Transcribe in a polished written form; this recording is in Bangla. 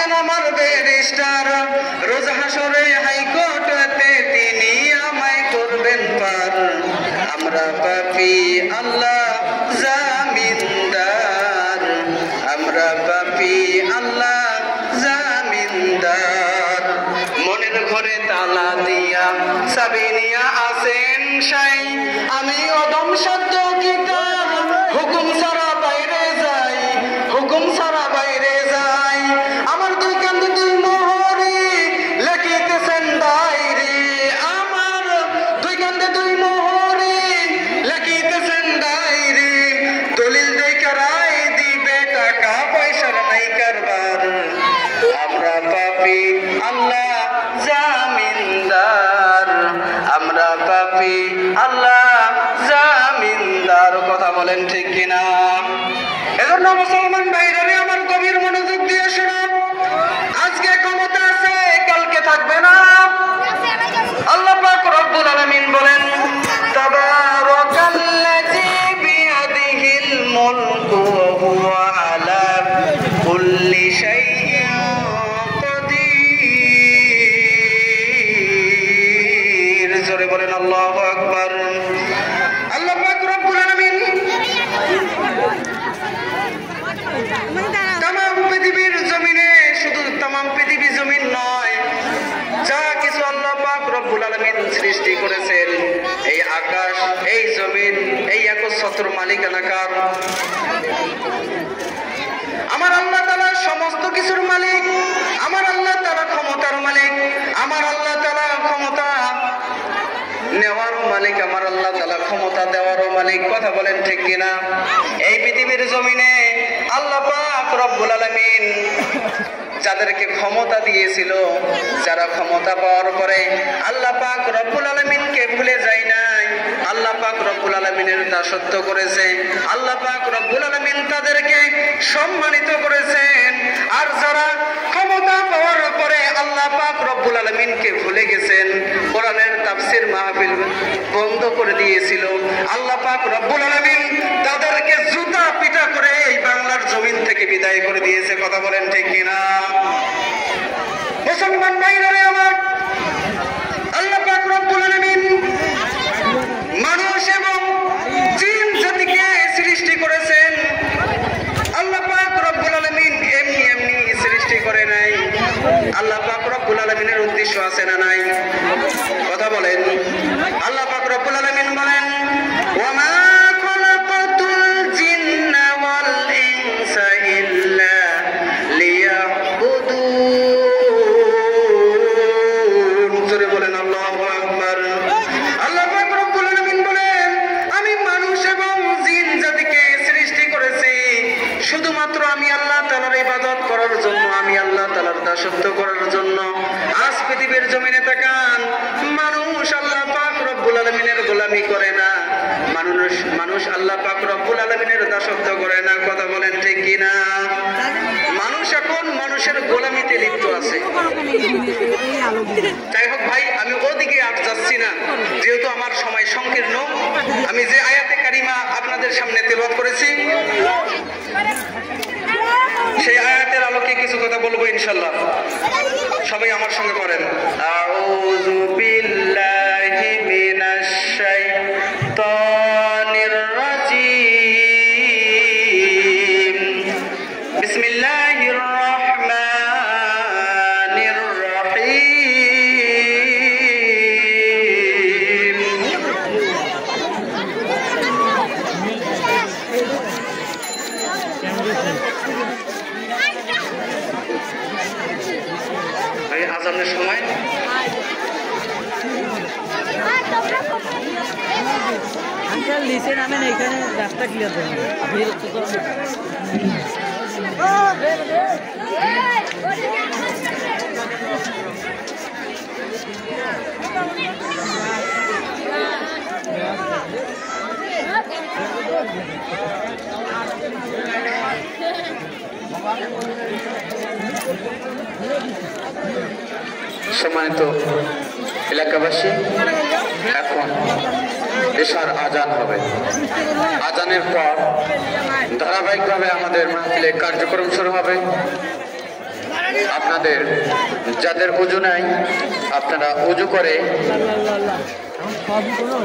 আছেন আমার ব্যারিস্টার, রোজ হাসরে হাইকোর্টে তিনি আমায় করবেন পার। আমরা পাপী আল্লাহ জামিনদার, আমরা পাপী আল্লাহ জামিনদার। মনের ঘরে তালা দিয়া চাবি নিয়া আছেন সাই, আমি অদম সত্য কিতাব হুকুম ছাড়া বাইরে যাই, হুকুম ছাড়া বাইরে যাই। আমার দুই কান্দে দুই মোহরি লেখিতেছেন ডায়েরি, আমার দুই কান্দে দুই মোহরি লেখিতেছেন ডায়েরি। দলিল দেখে রায় দিবে, টাকা পয়সার নাই কারবার। আমরা পাপী আল্লাহ জামিনদার, আমরা পাপী আল্লাহ জামিনদার। কথা বলেন ঠিক কিনা? এজন্য মুসলমান ভাইরা আমার গভীর মনোযোগ দিয়ে শুনুন। আজকে ক্ষমতা আছে, কালকে থাকবে না। আল্লাহ পাক রব্বুল আলামিন বলেন, তাবারাকাল্লাযী বিয়াদিহিল মুলকু ওয়া হুয়া আলা কুল্লি শাইইন কাদির। জোরে বলেন আল্লাহু আকবার। আল্লাহ পাক রব্বুল আলামিন তামাম পৃথিবীর জমিনে, শুধু তামাম পৃথিবী জমিন নয়, যা কিছু আল্লাহ পাক রব্বুল আলামিন সৃষ্টি করেছেন, এই আকাশ, এই জমিন, এই একচ্ছত্র মালিকানা কার? আমার আল্লাহ তাআলা সমস্ত কিছুর মালিক, আমার আল্লাহ তাআলা ক্ষমতার মালিক, আমার আল্লাহ তাআলা ক্ষমতা নেওয়ারও মালিক, আমার আল্লাহ তাআলা ক্ষমতা দেওয়ারও মালিক। কথা বলেন ঠিক কিনা? এই পৃথিবীর জমিনে আল্লাহ পাক রব্বুল আলামিন যাদেরকে ক্ষমতা দিয়েছিল, যারা ক্ষমতা পাওয়ার পরে আল্লাহ পাক রব্বুল আলামিনকে ভুলে যায় নাই, আল্লাহ পাক রব্বুল আলামিনের দাসত্ব করেছে, আল্লাহ পাক রব্বুল আলামিন তাদেরকে সম্মানিত করেছেন। আর যারা ক্ষমতা পাওয়ার পরে আল্লাহ পাক রব্বুল আলামিনকে ভুলে গেছেন, কোরআনের তাফসীর মাহফিল বন্ধ করে দিয়েছিল, আল্লাহ পাক রব্বুল আলামিন তাদেরকে জুতা পিটা করে এই বাংলার জমিন থেকে বিদায় করে দিয়েছে। কথা বলেন ঠিক কিনা? মুসলমান ভাইরা আমার, আল্লাহ পাক রব্বুল আলামিন মানুষ এবং জিন জাতিকে সৃষ্টি করেছেন। আল্লাহ পাক রব্বুল আলামিন এমনি এমনি সৃষ্টি করে নাই। আল্লাহ পাক রব্বুল আলামিনের উদ্দেশ্য আছে না নাই? কথা বলেন। আল্লাহ পাক রব্বুল আলামিন বলেন, ওয়া মা খালাকাতুল জিন্না ওয়াল ইনসা ইল্লা লিয়াবুদুন। জোরে বলেন আল্লাহু আকবার। আল্লাহ পাক রব্বুল আলামিন বলেন, আমি মানুষ এবং জিন জাতিকে সৃষ্টি করেছি শুধুমাত্র আমি আল্লাহ তাআলার ইবাদত করার জন্য, আমি আল্লাহ তাআলার দাসত্ব করার জন্য। আজ পৃথিবীর জমিনে তাকান, মানুষ আল্লাহ পাক রব্বুল আলামিনের গোলামি করে না, মানুষ আল্লাহ পাক রব্বুল আলামিনের দাসত্ব করে না। কথা বলেন ঠিক কিনা? মানুষ এখন মানুষের গোলামিতে লিপ্ত আছে। যাই হোক ভাই, আমি ওদিকে আর যাচ্ছি না, যেহেতু আমার সময় সংকীর্ণ। আমি যে আয়াতে কারিমা আপনাদের সামনে তেলাওয়াত করেছি, সেই আয়াতের আলোকে কিছু কথা বলবো ইনশাআল্লাহ। সবাই আমার সঙ্গে করেন, আউযু বিল্লাহি মিনাশ শাইতানির রাজীম, বিসমিল্লাহির রহমানির রহিম। আজানের সময় নিচে নামেন, এখানে রাস্তা ক্লিয়ার করুন। সম্মানিত এলাকাবাসী, এখন এশার আজান হবে। আজানের পর ধারাবাহিকভাবে আমাদের মাহফিলে কার্যক্রম শুরু হবে। আপনাদের যাদের উজু নাই আপনারা উজু করে আল্লাহ আল্লাহ আল্লাহ সবই কোনো